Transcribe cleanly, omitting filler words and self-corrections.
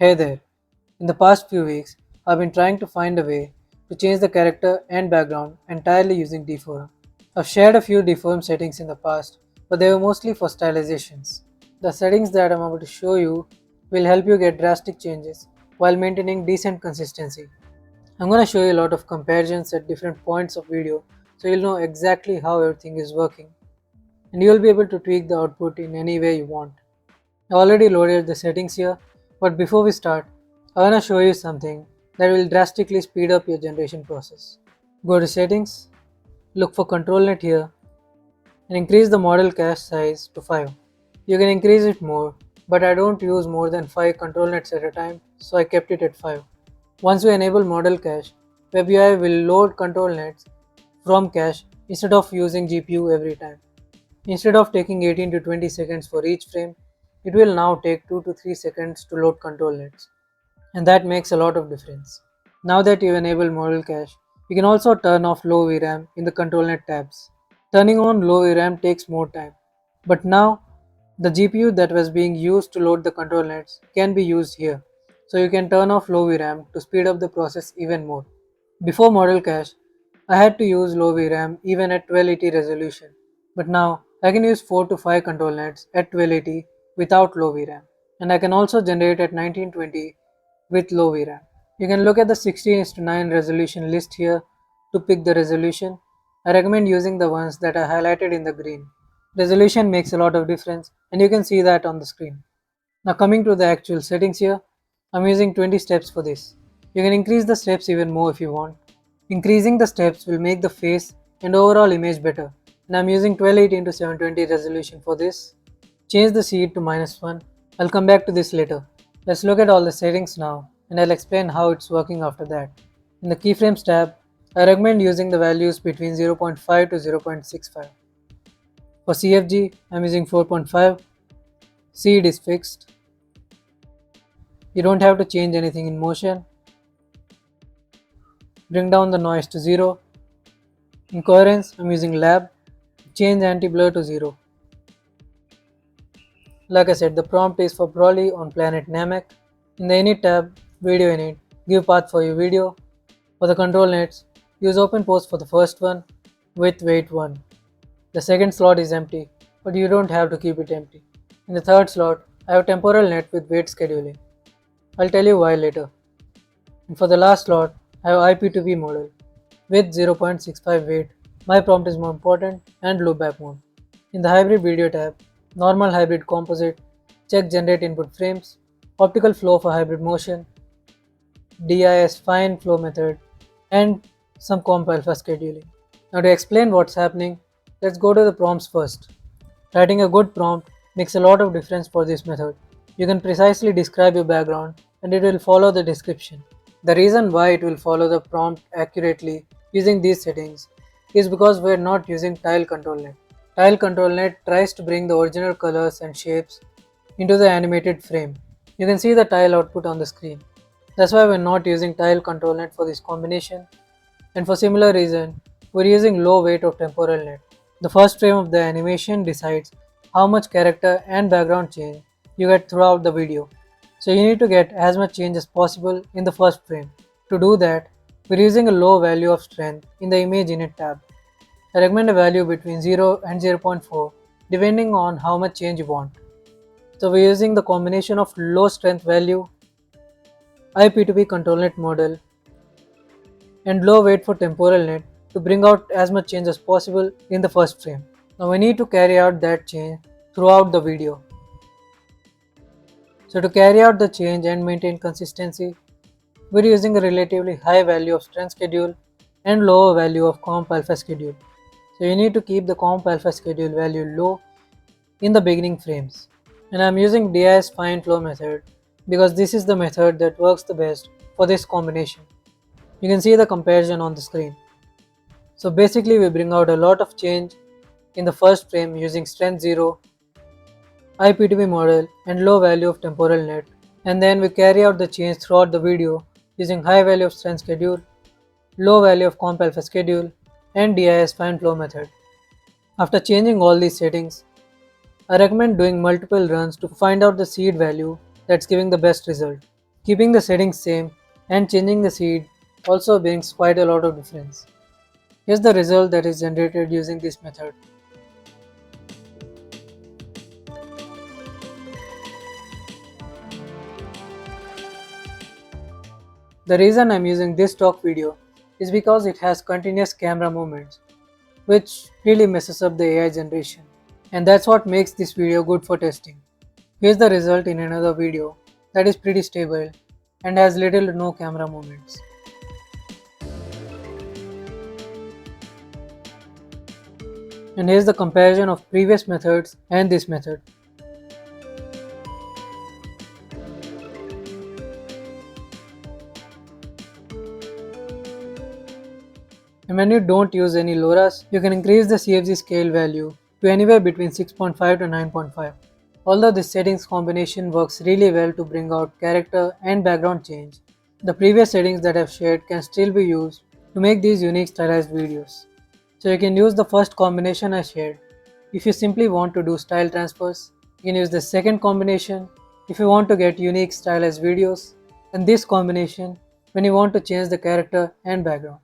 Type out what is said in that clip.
Hey there. In the past few weeks, I've been trying to find a way to change the character and background entirely using Deforum. I've shared a few Deforum settings in the past, but they were mostly for stylizations. The settings that I'm about to show you will help you get drastic changes while maintaining decent consistency. I'm going to show you a lot of comparisons at different points of video so you'll know exactly how everything is working and you'll be able to tweak the output in any way you want. I already loaded the settings here, but before we start, I want to show you something that will drastically speed up your generation process. Go to settings, look for ControlNet here, and increase the model cache size to 5. You can increase it more, but I don't use more than 5 ControlNets at a time, so I kept it at 5. Once you enable model cache, WebUI will load ControlNets from cache instead of using GPU every time. Instead of taking 18 to 20 seconds for each frame, it will now take 2 to 3 seconds to load control nets, and that makes a lot of difference. Now that you enable model cache, you can also turn off low VRAM in the ControlNet tabs. Turning on low VRAM takes more time, but now the GPU that was being used to load the control nets can be used here, so you can turn off low VRAM to speed up the process even more. Before model cache, I had to use low VRAM even at 1280 resolution, but now I can use 4 to 5 control nets at 1280 without low VRAM, and I can also generate at 1920 with low VRAM. You can look at the 16:9 resolution list here to pick the resolution. I recommend using the ones that are highlighted in the green. Resolution makes a lot of difference, and you can see that on the screen. Now coming to the actual settings here, I'm using 20 steps for this. You can increase the steps even more if you want. Increasing the steps will make the face and overall image better, and I'm using 1280 into 720 resolution for this. Change the seed to -1. I'll come back to this later. Let's look at all the settings now, and I'll explain how it's working after that. In the keyframes tab, I recommend using the values between 0.5 to 0.65. For CFG, I'm using 4.5. Seed is fixed. You don't have to change anything in motion. Bring down the noise to 0. In coherence, I'm using lab. Change anti-blur to 0. Like I said, the prompt is for Broly on planet Namek. In the init tab, video init, give path for your video. For the control nets, use open post for the first one with weight 1. The second slot is empty, but you don't have to keep it empty. In the third slot, I have temporal net with weight scheduling. I'll tell you why later. And for the last slot, I have IP2B model with 0.65 weight. My prompt is more important and loopback mode. In the hybrid video tab, normal hybrid composite, check generate input frames, optical flow for hybrid motion, DIS fine flow method, and some comp alpha scheduling. Now to explain what's happening, let's go to the prompts first. Writing a good prompt makes a lot of difference for this method. You can precisely describe your background and it will follow the description. The reason why it will follow the prompt accurately using these settings is because we are not using tile ControlNet. Tile ControlNet tries to bring the original colors and shapes into the animated frame. You can see the tile output on the screen. That's why we're not using tile ControlNet for this combination, and for similar reason, we're using low weight of TemporalNet. The first frame of the animation decides how much character and background change you get throughout the video. So you need to get as much change as possible in the first frame. To do that, we're using a low value of strength in the image init tab. I recommend a value between 0 and 0.4 depending on how much change you want. So we're using the combination of low strength value, IP2P ControlNet model, and low weight for TemporalNet to bring out as much change as possible in the first frame. Now we need to carry out that change throughout the video. So to carry out the change and maintain consistency, we're using a relatively high value of strength schedule and lower value of comp alpha schedule. So you need to keep the comp alpha schedule value low in the beginning frames. And I'm using DIS fine flow method because this is the method that works the best for this combination. You can see the comparison on the screen. So basically we bring out a lot of change in the first frame using strength 0, IPTV model and low value of temporal net, and then we carry out the change throughout the video using high value of strength schedule, low value of comp alpha schedule and DIS fine flow method. After changing all these settings, I recommend doing multiple runs to find out the seed value that's giving the best result. Keeping the settings same and changing the seed also brings quite a lot of difference. Here's the result that is generated using this method. The reason I'm using this stock video is because it has continuous camera movements, which really messes up the AI generation. And that's what makes this video good for testing. Here's the result in another video that is pretty stable and has little to no camera movements. And here's the comparison of previous methods and this method. And when you don't use any Loras, you can increase the CFG scale value to anywhere between 6.5 to 9.5. Although this settings combination works really well to bring out character and background change, the previous settings that I've shared can still be used to make these unique stylized videos. So you can use the first combination I shared if you simply want to do style transfers. You can use the second combination if you want to get unique stylized videos, and this combination when you want to change the character and background.